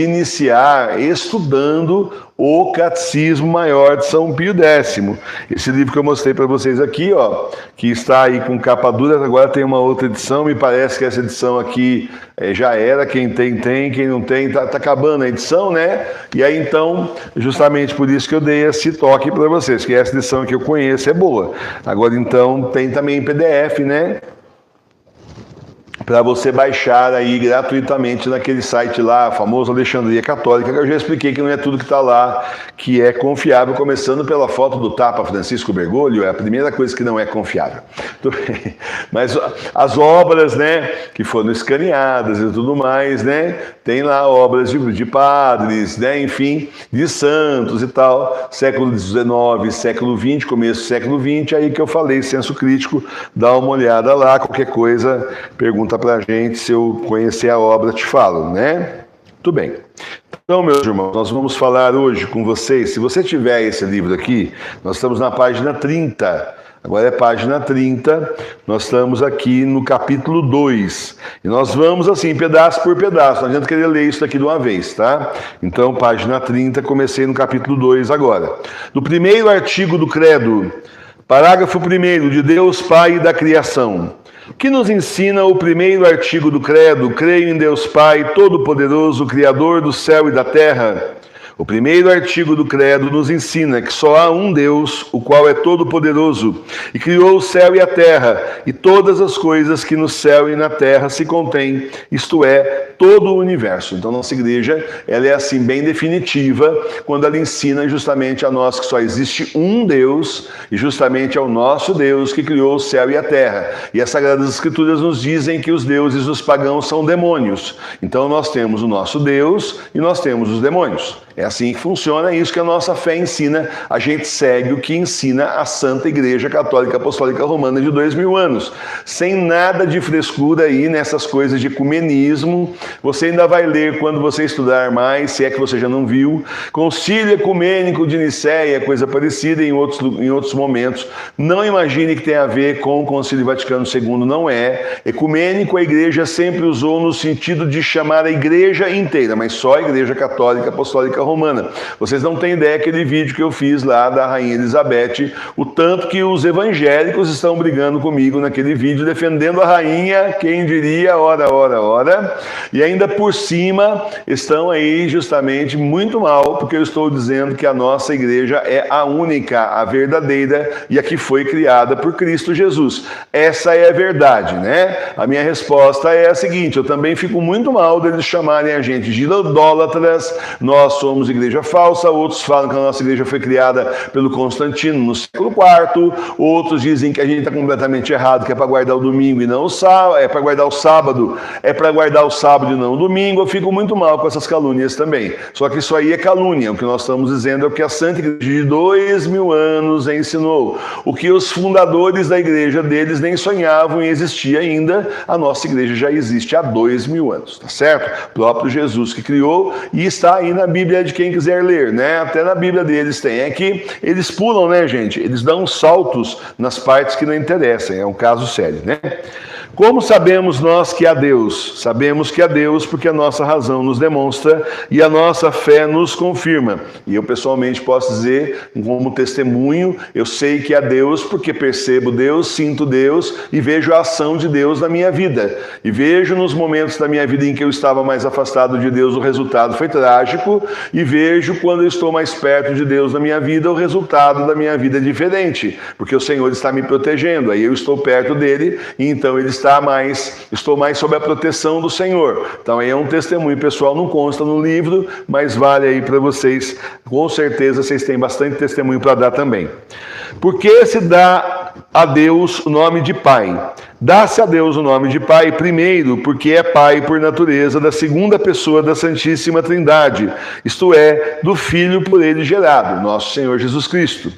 iniciar estudando o Catecismo Maior de São Pio X. Esse livro que eu mostrei para vocês aqui, ó, que está aí com capa dura, agora tem uma outra edição, me parece que essa edição aqui já era, quem tem, quem não tem, tá acabando a edição, né? E aí então, justamente por isso que eu dei esse toque para vocês, que essa edição que eu conheço é boa. Agora então, tem também em PDF, né? Para você baixar aí gratuitamente naquele site lá, famoso Alexandria Católica, que eu já expliquei que não é tudo que está lá que é confiável, começando pela foto do Papa Francisco Bergoglio, é a primeira coisa que não é confiável. Mas as obras, né, que foram escaneadas e tudo mais, né, tem lá obras de padres, né, enfim, de santos e tal, século XIX, século XX, começo do século XX, aí que eu falei, senso crítico, dá uma olhada lá, qualquer coisa, pergunta pra gente, se eu conhecer a obra, te falo, né? Tudo bem. Então, meus irmãos, nós vamos falar hoje com vocês, se você tiver esse livro aqui, nós estamos na página 30, agora é página 30, nós estamos aqui no capítulo 2, e nós vamos assim, pedaço por pedaço, não adianta querer ler isso daqui de uma vez, tá? Então, página 30, comecei no capítulo 2 agora. No primeiro artigo do Credo, parágrafo 1º, de Deus Pai e da criação. O que nos ensina o primeiro artigo do Credo? Creio em Deus Pai, Todo-Poderoso, Criador do céu e da terra. O primeiro artigo do Credo nos ensina que só há um Deus, o qual é todo-poderoso, e criou o céu e a terra, e todas as coisas que no céu e na terra se contêm, isto é, todo o universo. Então, nossa igreja, ela é assim, bem definitiva, quando ela ensina justamente a nós que só existe um Deus, e justamente é o nosso Deus que criou o céu e a terra. E as Sagradas Escrituras nos dizem que os deuses dos pagãos são demônios. Então, nós temos o nosso Deus e nós temos os demônios. É assim que funciona, é isso que a nossa fé ensina. A gente segue o que ensina a Santa Igreja Católica Apostólica Romana de 2000 anos. Sem nada de frescura aí nessas coisas de ecumenismo. Você ainda vai ler quando você estudar mais, se é que você já não viu. Concílio Ecumênico de Nicéia, coisa parecida em outros momentos. Não imagine que tem a ver com o Concílio Vaticano II, não é. Ecumênico a Igreja sempre usou no sentido de chamar a Igreja inteira, mas só a Igreja Católica Apostólica Romana. Vocês não têm ideia aquele vídeo que eu fiz lá da Rainha Elizabeth, o tanto que os evangélicos estão brigando comigo naquele vídeo, defendendo a rainha, quem diria, ora. E ainda por cima estão aí justamente muito mal, porque eu estou dizendo que a nossa igreja é a única, a verdadeira, e a que foi criada por Cristo Jesus. Essa é a verdade, né? A minha resposta é a seguinte, eu também fico muito mal deles chamarem a gente de idólatras, nós somos igreja falsa, outros falam que a nossa igreja foi criada pelo Constantino no século IV, outros dizem que a gente está completamente errado, que é para guardar o domingo e não o sábado, é para guardar o sábado e não o domingo. Eu fico muito mal com essas calúnias também. Só que isso aí é calúnia, o que nós estamos dizendo é o que a Santa Igreja de 2000 anos ensinou, o que os fundadores da igreja deles nem sonhavam em existir ainda, a nossa igreja já existe há 2000 anos, tá certo? O próprio Jesus que criou, e está aí na Bíblia de quem quiser ler, né? Até na Bíblia deles tem. É que eles pulam, né, gente? Eles dão saltos nas partes que não interessam. É um caso sério, né? Como sabemos nós que há Deus? Sabemos que há Deus porque a nossa razão nos demonstra e a nossa fé nos confirma. E eu pessoalmente posso dizer, como testemunho, eu sei que há Deus porque percebo Deus, sinto Deus e vejo a ação de Deus na minha vida. E vejo nos momentos da minha vida em que eu estava mais afastado de Deus, o resultado foi trágico. E vejo quando eu estou mais perto de Deus na minha vida, o resultado da minha vida é diferente. Porque o Senhor está me protegendo, aí eu estou perto dele e então ele estou mais sob a proteção do Senhor. Então aí é um testemunho pessoal, não consta no livro, mas vale aí para vocês, com certeza vocês têm bastante testemunho para dar também. Por que se dá a Deus o nome de Pai? Dá-se a Deus o nome de Pai, primeiro, porque é Pai por natureza da segunda pessoa da Santíssima Trindade, isto é, do Filho por ele gerado, nosso Senhor Jesus Cristo.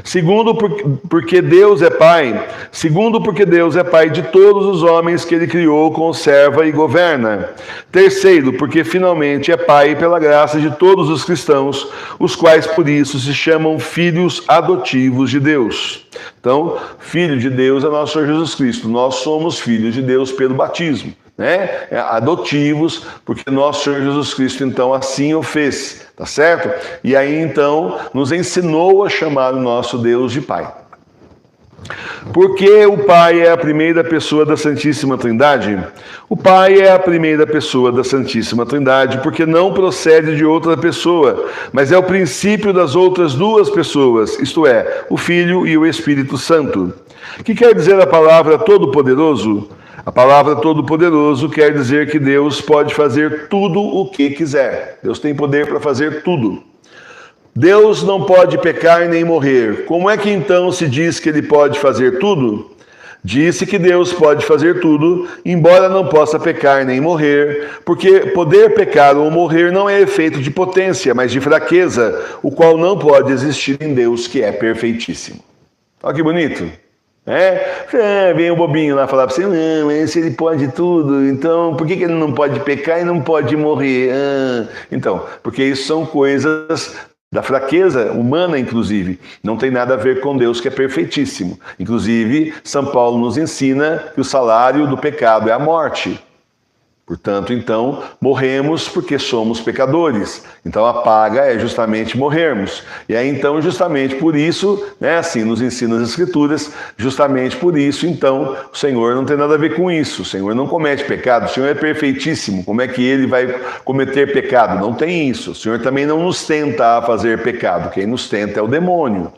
Segundo, porque Deus é Pai. Segundo, porque Deus é Pai de todos os homens que ele criou, conserva e governa. Terceiro, porque finalmente é Pai pela graça de todos os cristãos, os quais por isso se chamam filhos adotivos de Deus. Então, filho de Deus é nosso Senhor Jesus Cristo. Nós somos filhos de Deus pelo batismo, né, adotivos, porque nosso Senhor Jesus Cristo, então, assim o fez, tá certo? E aí, então, nos ensinou a chamar o nosso Deus de Pai. Porque o Pai é a primeira pessoa da Santíssima Trindade? O Pai é a primeira pessoa da Santíssima Trindade, porque não procede de outra pessoa, mas é o princípio das outras duas pessoas, isto é, o Filho e o Espírito Santo. O que quer dizer a palavra Todo-Poderoso? A palavra Todo-Poderoso quer dizer que Deus pode fazer tudo o que quiser. Deus tem poder para fazer tudo. Deus não pode pecar nem morrer. Como é que então se diz que Ele pode fazer tudo? Disse que Deus pode fazer tudo, embora não possa pecar nem morrer, porque poder pecar ou morrer não é efeito de potência, mas de fraqueza, o qual não pode existir em Deus, que é perfeitíssimo. Olha que bonito. Vem o bobinho lá falar para você, não, mas se ele pode tudo, então por que ele não pode pecar e não pode morrer? Então, porque isso são coisas da fraqueza humana, inclusive. Não tem nada a ver com Deus, que é perfeitíssimo. Inclusive, São Paulo nos ensina que o salário do pecado é a morte. Portanto, então, morremos porque somos pecadores. Então, a paga é justamente morrermos. E aí, então, justamente por isso, né, assim nos ensina as Escrituras, justamente por isso, então, o Senhor não tem nada a ver com isso. O Senhor não comete pecado, o Senhor é perfeitíssimo. Como é que Ele vai cometer pecado? Não tem isso. O Senhor também não nos tenta a fazer pecado. Quem nos tenta é o demônio.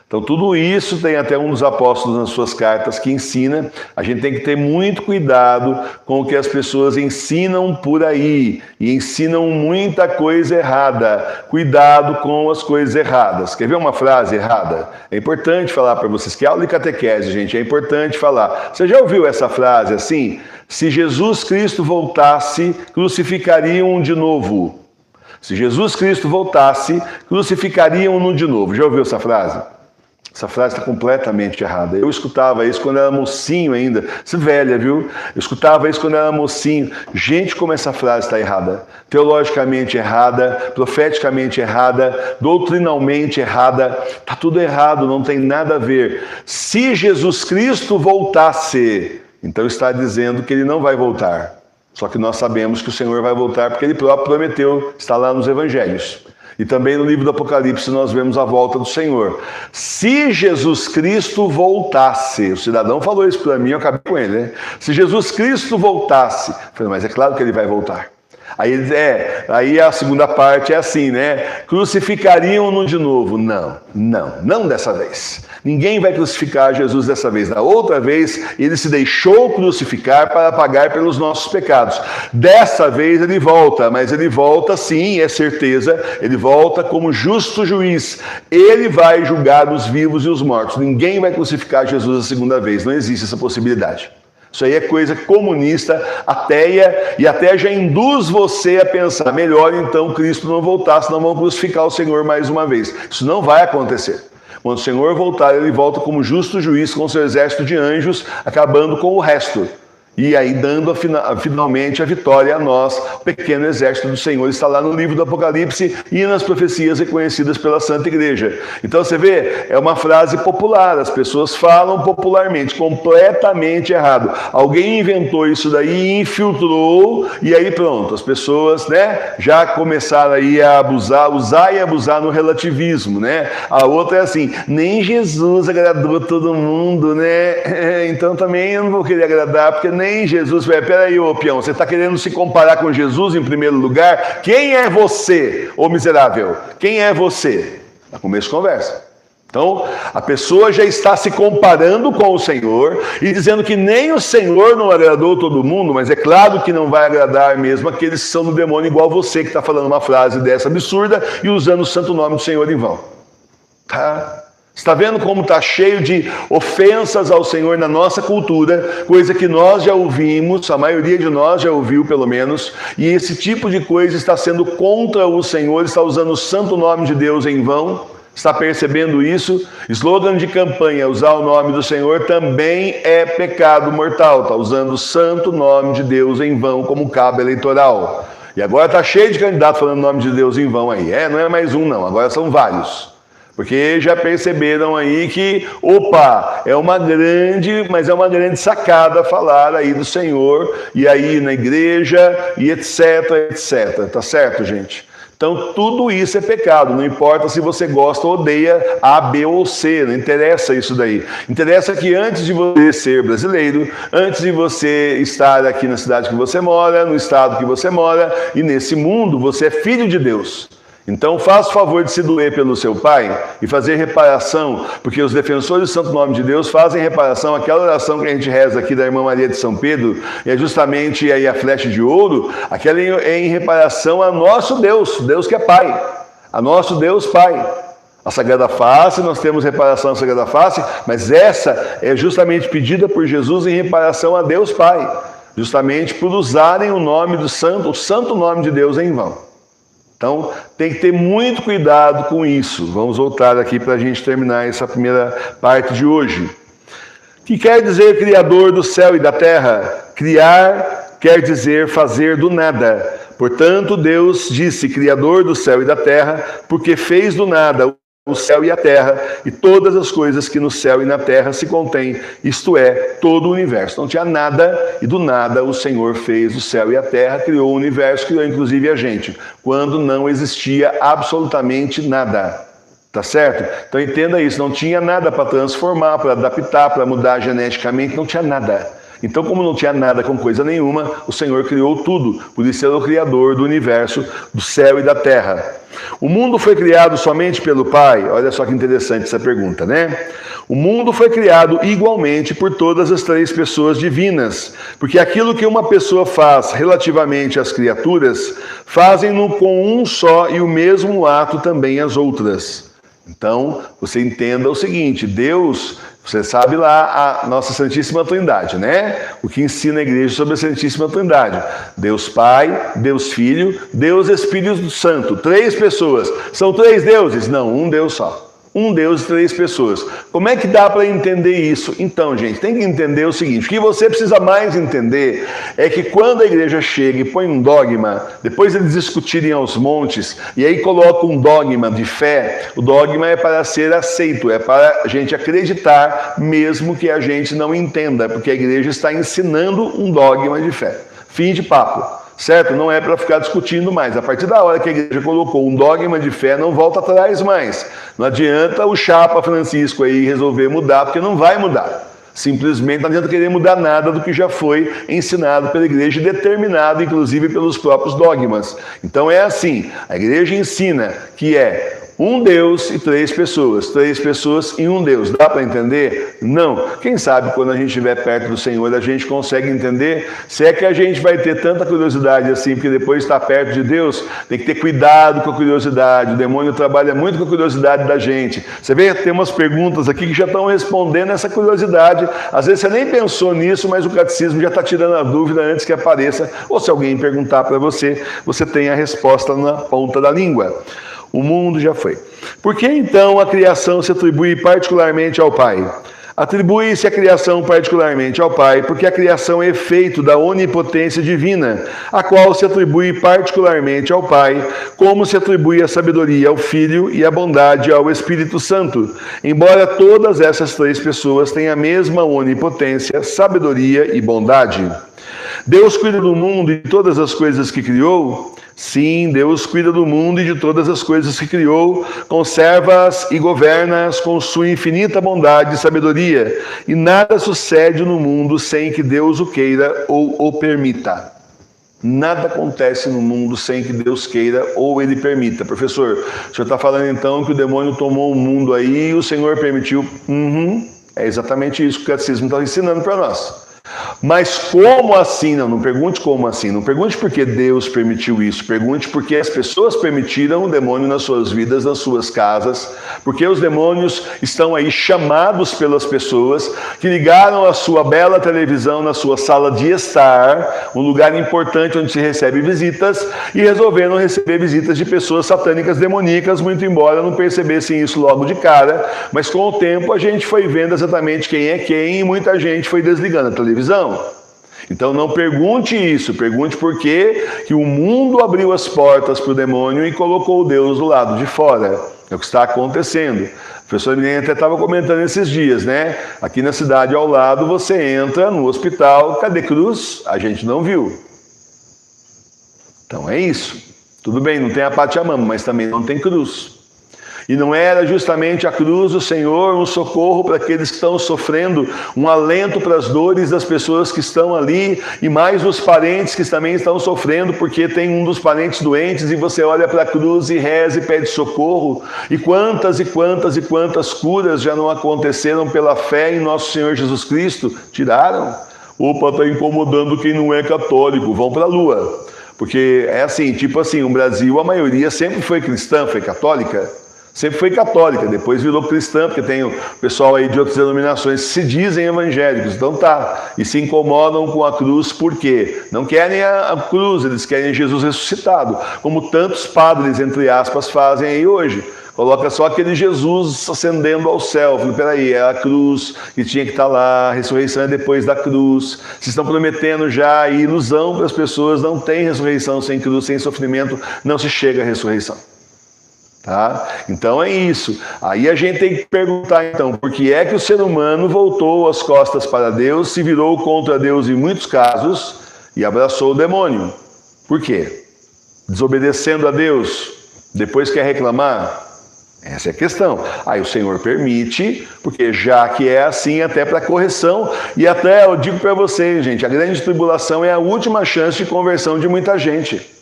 Então, tudo isso tem até um dos apóstolos nas suas cartas que ensina. A gente tem que ter muito cuidado com o que as pessoas ensinam por aí. E ensinam muita coisa errada. Cuidado com as coisas erradas. Quer ver uma frase errada? É importante falar para vocês, que aula de catequese, gente, é importante falar. Você já ouviu essa frase assim? Se Jesus Cristo voltasse, crucificariam-no de novo. Se Jesus Cristo voltasse, crucificariam-no de novo. Já ouviu essa frase? Essa frase está completamente errada. Eu escutava isso quando era mocinho ainda. Isso é velha, viu? Eu escutava isso quando era mocinho. Gente, como essa frase está errada. Teologicamente errada, profeticamente errada, doutrinalmente errada. Está tudo errado, não tem nada a ver. Se Jesus Cristo voltasse, então está dizendo que Ele não vai voltar. Só que nós sabemos que o Senhor vai voltar porque Ele próprio prometeu, está lá nos Evangelhos. E também no livro do Apocalipse nós vemos a volta do Senhor. Se Jesus Cristo voltasse, o cidadão falou isso para mim, eu acabei com ele, né? Se Jesus Cristo voltasse, eu falei, mas é claro que ele vai voltar. Aí a segunda parte é assim, né? Crucificariam-no de novo. Não dessa vez. Ninguém vai crucificar Jesus dessa vez. Da outra vez, ele se deixou crucificar para pagar pelos nossos pecados. Dessa vez ele volta, mas ele volta sim, é certeza, ele volta como justo juiz. Ele vai julgar os vivos e os mortos. Ninguém vai crucificar Jesus a segunda vez. Não existe essa possibilidade. Isso aí é coisa comunista, ateia, e até já induz você a pensar, melhor então Cristo não voltar, senão vão crucificar o Senhor mais uma vez. Isso não vai acontecer. Quando o Senhor voltar, Ele volta como justo juiz com seu exército de anjos, acabando com o resto. E aí dando finalmente a vitória a nós. O pequeno exército do Senhor está lá no livro do Apocalipse e nas profecias reconhecidas pela Santa Igreja. Então você vê, é uma frase popular, as pessoas falam popularmente, completamente errado. Alguém inventou isso daí, infiltrou, e aí pronto, as pessoas, né, já começaram aí a abusar, usar e abusar no relativismo, né? A outra é assim, nem Jesus agradou todo mundo, né? Então também eu não vou querer agradar, porque nem Jesus, peraí, ô peão, você está querendo se comparar com Jesus em primeiro lugar? Quem é você, ô miserável? Quem é você? No começo de conversa. Então, a pessoa já está se comparando com o Senhor e dizendo que nem o Senhor não agradou todo mundo, mas é claro que não vai agradar mesmo aqueles que são do demônio, igual você que está falando uma frase dessa absurda e usando o santo nome do Senhor em vão. Tá? Está vendo como está cheio de ofensas ao Senhor na nossa cultura, coisa que nós já ouvimos, a maioria de nós já ouviu pelo menos, e esse tipo de coisa está sendo contra o Senhor, está usando o santo nome de Deus em vão, está percebendo isso? Slogan de campanha, usar o nome do Senhor também é pecado mortal, está usando o santo nome de Deus em vão como cabo eleitoral. E agora está cheio de candidatos falando o nome de Deus em vão aí, não é mais um não, agora são vários. Porque já perceberam aí que, opa, mas é uma grande sacada falar aí do Senhor, e aí na igreja, e etc, etc. Tá certo, gente? Então, tudo isso é pecado, não importa se você gosta ou odeia A, B ou C, não interessa isso daí. Interessa que antes de você ser brasileiro, antes de você estar aqui na cidade que você mora, no estado que você mora, e nesse mundo, você é filho de Deus. Então, faça o favor de se doer pelo seu pai e fazer reparação, porque os defensores do Santo Nome de Deus fazem reparação. Aquela oração que a gente reza aqui da Irmã Maria de São Pedro, e é justamente aí a flecha de ouro, aquela é em reparação a nosso Deus, Deus que é Pai, a nosso Deus Pai. A Sagrada Face, nós temos reparação à Sagrada Face, mas essa é justamente pedida por Jesus em reparação a Deus Pai, justamente por usarem o nome do Santo, o Santo Nome de Deus em vão. Então, tem que ter muito cuidado com isso. Vamos voltar aqui para a gente terminar essa primeira parte de hoje. O que quer dizer Criador do céu e da terra? Criar quer dizer fazer do nada. Portanto, Deus disse Criador do céu e da terra, porque fez do nada o céu e a terra, e todas as coisas que no céu e na terra se contêm, isto é, todo o universo. Não tinha nada, e do nada o Senhor fez o céu e a terra, criou o universo, criou inclusive a gente, quando não existia absolutamente nada. Tá certo? Então entenda isso, não tinha nada para transformar, para adaptar, para mudar geneticamente, não tinha nada. Então, como não tinha nada com coisa nenhuma, o Senhor criou tudo. Por isso, ele é o Criador do universo, do céu e da terra. O mundo foi criado somente pelo Pai? Olha só que interessante essa pergunta, né? O mundo foi criado igualmente por todas as três pessoas divinas, porque aquilo que uma pessoa faz relativamente às criaturas, fazem-no com um só e o mesmo ato também as outras. Então, você entenda o seguinte, Deus... Você sabe lá a nossa Santíssima Trindade, né? O que ensina a igreja sobre a Santíssima Trindade. Deus Pai, Deus Filho, Deus Espírito Santo. Três pessoas. São três deuses? Não, um Deus só. Um Deus e três pessoas. Como é que dá para entender isso? Então, gente, tem que entender o seguinte. O que você precisa mais entender é que quando a igreja chega e põe um dogma, depois eles discutirem aos montes, e aí colocam um dogma de fé, o dogma é para ser aceito, é para a gente acreditar, mesmo que a gente não entenda, porque a igreja está ensinando um dogma de fé. Fim de papo. Certo? Não é para ficar discutindo mais. A partir da hora que a igreja colocou um dogma de fé, não volta atrás mais. Não adianta o Chapa Francisco aí resolver mudar, porque não vai mudar. Simplesmente não adianta querer mudar nada do que já foi ensinado pela igreja e determinado, inclusive, pelos próprios dogmas. Então é assim, a igreja ensina que é um Deus e três pessoas e um Deus. Dá para entender? Não. Quem sabe quando a gente estiver perto do Senhor, a gente consegue entender. Se é que a gente vai ter tanta curiosidade assim, porque depois de estar perto de Deus, tem que ter cuidado com a curiosidade. O demônio trabalha muito com a curiosidade da gente. Você vê, tem umas perguntas aqui que já estão respondendo essa curiosidade. Às vezes você nem pensou nisso, mas o catecismo já está tirando a dúvida antes que apareça. Ou se alguém perguntar para você, você tem a resposta na ponta da língua. O mundo já foi. Por que então a criação se atribui particularmente ao Pai? Atribui-se a criação particularmente ao Pai, porque a criação é efeito da onipotência divina, a qual se atribui particularmente ao Pai, como se atribui a sabedoria ao Filho e a bondade ao Espírito Santo. Embora todas essas três pessoas tenham a mesma onipotência, sabedoria e bondade. Deus cuida do mundo e de todas as coisas que criou? Sim, Deus cuida do mundo e de todas as coisas que criou, conserva-as e governa-as com sua infinita bondade e sabedoria, e nada sucede no mundo sem que Deus o queira ou o permita. Nada acontece no mundo sem que Deus queira ou Ele permita. Professor, o senhor está falando então que o demônio tomou o mundo aí e o Senhor permitiu? É exatamente isso que o catecismo está ensinando para nós. Mas como assim? Não pergunte como assim, não pergunte por que Deus permitiu isso, pergunte por que as pessoas permitiram o demônio nas suas vidas, nas suas casas, porque os demônios estão aí chamados pelas pessoas que ligaram a sua bela televisão na sua sala de estar, um lugar importante onde se recebe visitas, e resolveram receber visitas de pessoas satânicas demoníacas, muito embora não percebessem isso logo de cara, mas com o tempo a gente foi vendo exatamente quem é quem e muita gente foi desligando a televisão. Então não pergunte isso, pergunte por que o mundo abriu as portas para o demônio e colocou Deus do lado de fora. É o que está acontecendo. O professor Milen até estava comentando esses dias, né? Aqui na cidade ao lado você entra no hospital, cadê cruz? A gente não viu. Então é isso. Tudo bem, não tem a Pachamama, mas também não tem cruz. E não era justamente a cruz do Senhor um socorro para aqueles que estão sofrendo, um alento para as dores das pessoas que estão ali, e mais os parentes que também estão sofrendo, porque tem um dos parentes doentes, e você olha para a cruz e reza e pede socorro. E quantas curas já não aconteceram pela fé em nosso Senhor Jesus Cristo? Tiraram. Opa, está incomodando quem não é católico, vão para a lua. Porque é assim, tipo assim, o Brasil, a maioria sempre foi cristã, foi católica. Sempre foi católica, depois virou cristã, porque tem o pessoal aí de outras denominações que se dizem evangélicos, então tá, e se incomodam com a cruz, por quê? Não querem a cruz, eles querem Jesus ressuscitado, como tantos padres, entre aspas, fazem aí hoje. Coloca só aquele Jesus ascendendo ao céu. Falei, peraí, é a cruz que tinha que estar lá, a ressurreição é depois da cruz. Vocês estão prometendo já ilusão para as pessoas, não tem ressurreição sem cruz, sem sofrimento, não se chega à ressurreição. Tá? Então é isso. Aí a gente tem que perguntar então, por que é que o ser humano voltou as costas para Deus, se virou contra Deus em muitos casos e abraçou o demônio? Por quê? Desobedecendo a Deus, depois quer reclamar? Essa é a questão. Aí o Senhor permite, porque já que é assim, até para correção, e até eu digo para vocês, gente, a grande tribulação é a última chance de conversão de muita gente.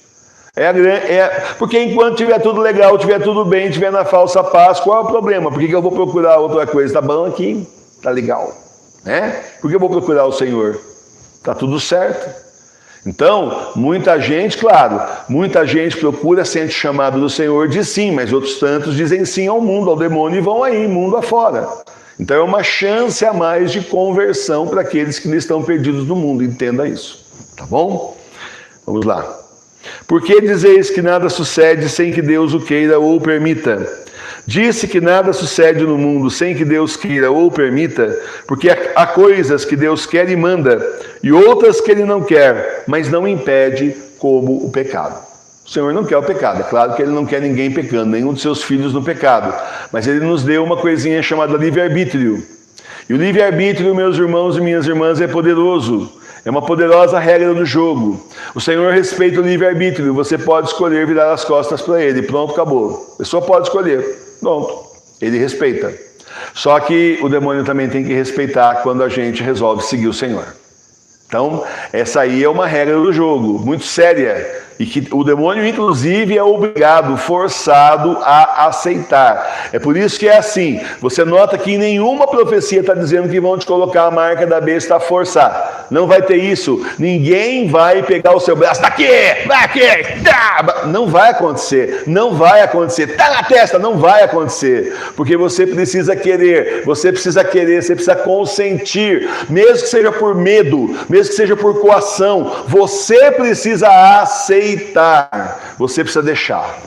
Porque enquanto tiver tudo legal, tiver tudo bem, tiver na falsa paz, qual é o problema? Por que eu vou procurar outra coisa? Tá bom aqui? Tá legal. Né? Por que eu vou procurar o Senhor? Tá tudo certo. Então, muita gente, claro, muita gente procura, sente chamado do Senhor, diz sim, mas outros tantos dizem sim ao mundo, ao demônio, e vão aí, mundo afora. Então é uma chance a mais de conversão para aqueles que estão perdidos no mundo, entenda isso. Tá bom? Vamos lá. Por que dizeis que nada sucede sem que Deus o queira ou o permita? Disse que nada sucede no mundo sem que Deus queira ou permita, porque há coisas que Deus quer e manda, e outras que Ele não quer, mas não impede, como o pecado. O Senhor não quer o pecado, é claro que Ele não quer ninguém pecando, nenhum de seus filhos no pecado, mas Ele nos deu uma coisinha chamada livre-arbítrio. E o livre-arbítrio, meus irmãos e minhas irmãs, é poderoso. É uma poderosa regra do jogo. O Senhor respeita o livre-arbítrio. Você pode escolher virar as costas para Ele. Pronto, acabou. A pessoa pode escolher. Pronto. Ele respeita. Só que o demônio também tem que respeitar quando a gente resolve seguir o Senhor. Então, essa aí é uma regra do jogo, muito séria. E que o demônio, inclusive, é obrigado, forçado a aceitar. É por isso que é assim. Você nota que em nenhuma profecia está dizendo que vão te colocar a marca da besta a forçar. Não vai ter isso. Ninguém vai pegar o seu braço. Daqui! Tá! Não vai acontecer. Não vai acontecer. Tá na testa. Não vai acontecer. Porque você precisa querer. Você precisa querer. Você precisa consentir. Mesmo que seja por medo. Mesmo que seja por coação. Você precisa aceitar. Você precisa deixar.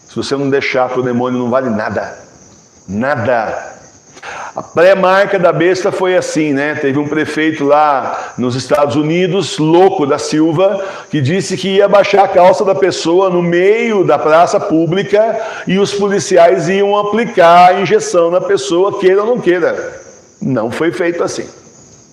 Se você não deixar para o demônio, não vale nada. Nada. A pré-marca da besta foi assim, né? Teve um prefeito lá nos Estados Unidos, louco da Silva, que disse que ia baixar a calça da pessoa no meio da praça pública e os policiais iam aplicar a injeção na pessoa, queira ou não queira. Não foi feito assim.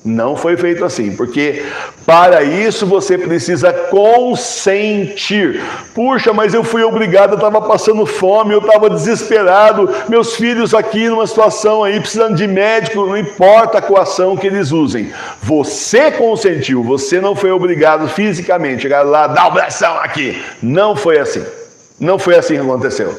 Não foi feito assim, porque para isso você precisa consentir. Puxa, mas eu fui obrigado, eu estava passando fome, eu estava desesperado, meus filhos aqui numa situação aí, precisando de médico, não importa a coação que eles usem. Você consentiu, você não foi obrigado fisicamente, chegar lá, dá o bração aqui. Não foi assim. Não foi assim que aconteceu.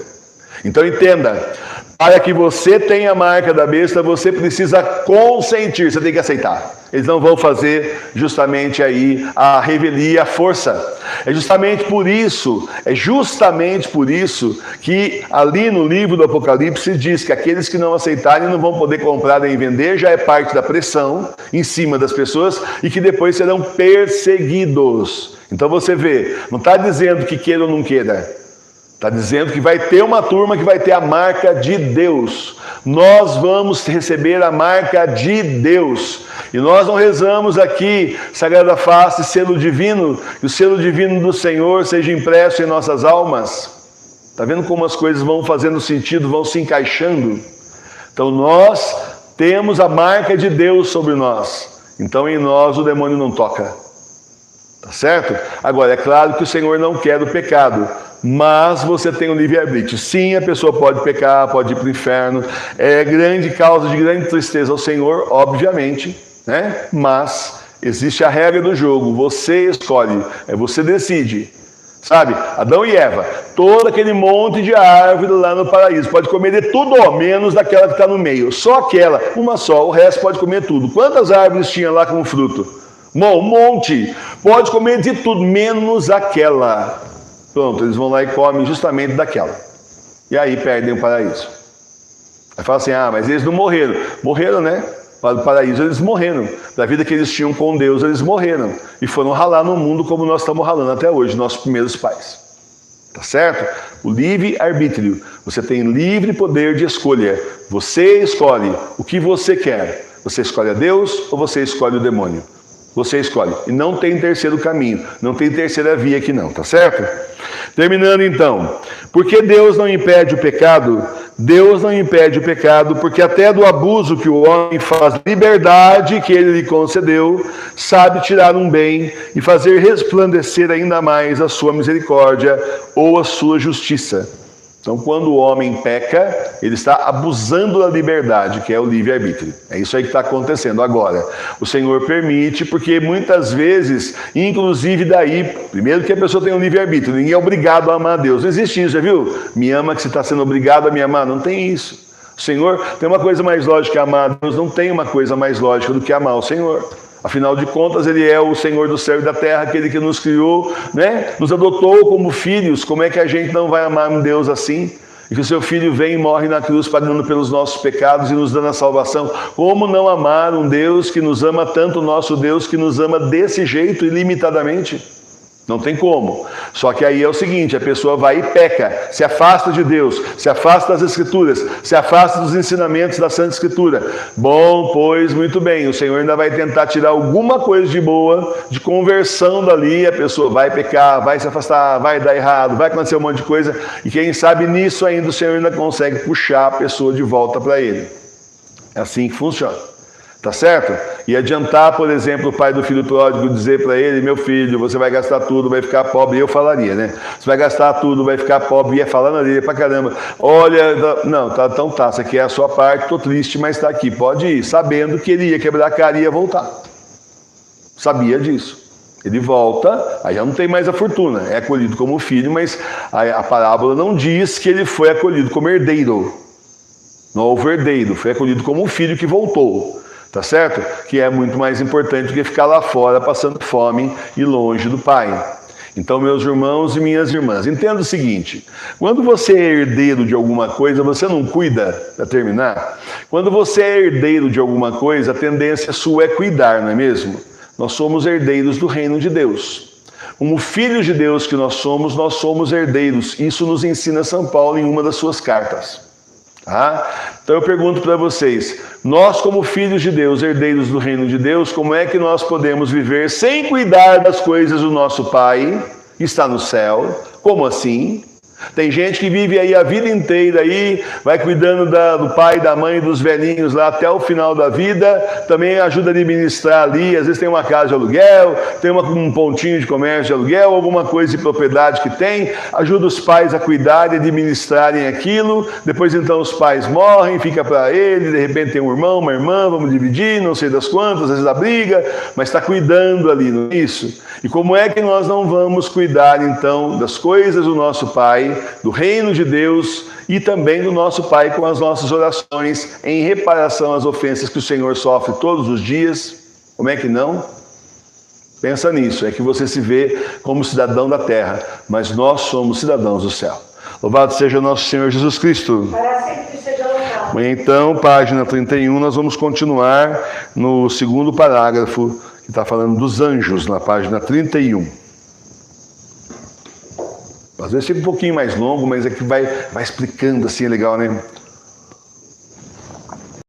Então entenda, para que você tenha a marca da besta, você precisa consentir, você tem que aceitar. Eles não vão fazer justamente aí a revelia, a força. É justamente por isso que ali no livro do Apocalipse diz que aqueles que não aceitarem não vão poder comprar nem vender, já é parte da pressão em cima das pessoas e que depois serão perseguidos. Então você vê, não está dizendo que queira ou não queira. Está dizendo que vai ter uma turma que vai ter a marca de Deus. Nós vamos receber a marca de Deus. E nós não rezamos aqui, Sagrada Face, selo divino, que o selo divino do Senhor seja impresso em nossas almas. Está vendo como as coisas vão fazendo sentido, vão se encaixando? Então nós temos a marca de Deus sobre nós. Então em nós o demônio não toca. Tá certo? Agora, é claro que o Senhor não quer o pecado, mas você tem o livre-arbítrio. Sim, a pessoa pode pecar, pode ir para o inferno. É grande causa de grande tristeza ao Senhor, obviamente, né? Mas existe a regra do jogo. Você escolhe, você decide. Sabe? Adão e Eva, todo aquele monte de árvore lá no paraíso, pode comer de tudo, menos daquela que está no meio. Só aquela, uma só, o resto pode comer tudo. Quantas árvores tinha lá como fruto? Bom, um monte. Pode comer de tudo, menos aquela. Pronto, eles vão lá e comem justamente daquela. E aí perdem o paraíso. Aí fala assim, mas eles não morreram. Morreram, né? Para o paraíso eles morreram. Da vida que eles tinham com Deus, eles morreram. E foram ralar no mundo como nós estamos ralando até hoje, nossos primeiros pais. Tá certo? O livre-arbítrio. Você tem livre poder de escolha. Você escolhe o que você quer. Você escolhe a Deus ou você escolhe o demônio? Você escolhe. E não tem terceiro caminho. Não tem terceira via aqui não, tá certo? Terminando então. Porque Deus não impede o pecado? Deus não impede o pecado, porque até do abuso que o homem faz, liberdade que ele lhe concedeu, sabe tirar um bem e fazer resplandecer ainda mais a sua misericórdia ou a sua justiça. Então, quando o homem peca, ele está abusando da liberdade, que é o livre-arbítrio. É isso aí que está acontecendo agora. O Senhor permite, porque muitas vezes, inclusive daí, primeiro que a pessoa tem um livre-arbítrio, ninguém é obrigado a amar a Deus. Não existe isso, já viu? Me ama que você está sendo obrigado a me amar. Não tem isso. O Senhor tem uma coisa mais lógica que amar a Deus, não tem uma coisa mais lógica do que amar o Senhor. Afinal de contas, Ele é o Senhor do céu e da terra, aquele que nos criou, né? Nos adotou como filhos. Como é que a gente não vai amar um Deus assim? E que o seu Filho vem e morre na cruz pagando pelos nossos pecados e nos dando a salvação. Como não amar um Deus que nos ama tanto, o nosso Deus que nos ama desse jeito, ilimitadamente? Não tem como. Só que aí é o seguinte, a pessoa vai e peca, se afasta de Deus, se afasta das Escrituras, se afasta dos ensinamentos da Santa Escritura. Bom, pois, muito bem, o Senhor ainda vai tentar tirar alguma coisa de boa, de conversão dali, a pessoa vai pecar, vai se afastar, vai dar errado, vai acontecer um monte de coisa, e quem sabe nisso ainda o Senhor ainda consegue puxar a pessoa de volta para Ele. É assim que funciona. Tá certo? E adiantar, por exemplo, o pai do filho pródigo dizer para ele, meu filho, você vai gastar tudo, vai ficar pobre. Eu falaria, né? Você vai gastar tudo, vai ficar pobre. Ia falar na orelha pra caramba. Olha, não, tá, então tá, essa aqui é a sua parte, tô triste, mas tá aqui. Pode ir, sabendo que ele ia quebrar a cara e ia voltar. Sabia disso. Ele volta, aí já não tem mais a fortuna. É acolhido como filho, mas a parábola não diz que ele foi acolhido como herdeiro. Não houve herdeiro, foi acolhido como um filho que voltou. Tá certo? Que é muito mais importante do que ficar lá fora passando fome e longe do Pai. Então, meus irmãos e minhas irmãs, entenda o seguinte, quando você é herdeiro de alguma coisa, você não cuida, para terminar? Quando você é herdeiro de alguma coisa, a tendência sua é cuidar, não é mesmo? Nós somos herdeiros do reino de Deus. Como filhos de Deus que nós somos herdeiros. Isso nos ensina São Paulo em uma das suas cartas. Então eu pergunto para vocês, nós como filhos de Deus, herdeiros do reino de Deus, como é que nós podemos viver sem cuidar das coisas do nosso Pai, que está no céu? Como assim? Tem gente que vive aí a vida inteira aí, vai cuidando do pai, da mãe, dos velhinhos lá até o final da vida, também ajuda a administrar ali, às vezes tem uma casa de aluguel, tem um pontinho de comércio de aluguel, alguma coisa de propriedade que tem, ajuda os pais a cuidar e administrarem aquilo, depois então os pais morrem, fica para ele, de repente tem um irmão, uma irmã, vamos dividir, não sei das quantas, às vezes dá briga, mas está cuidando ali, não é isso? E como é que nós não vamos cuidar então das coisas do nosso Pai, do reino de Deus e também do nosso Pai com as nossas orações em reparação às ofensas que o Senhor sofre todos os dias? Como é que não? Pensa nisso, é que você se vê como cidadão da terra, mas nós somos cidadãos do céu. Louvado seja nosso Senhor Jesus Cristo. Para sempre seja louvado. Então, página 31, nós vamos continuar no segundo parágrafo, que está falando dos anjos, na página 31. Às vezes fica um pouquinho mais longo, mas é que vai explicando assim, é legal, né?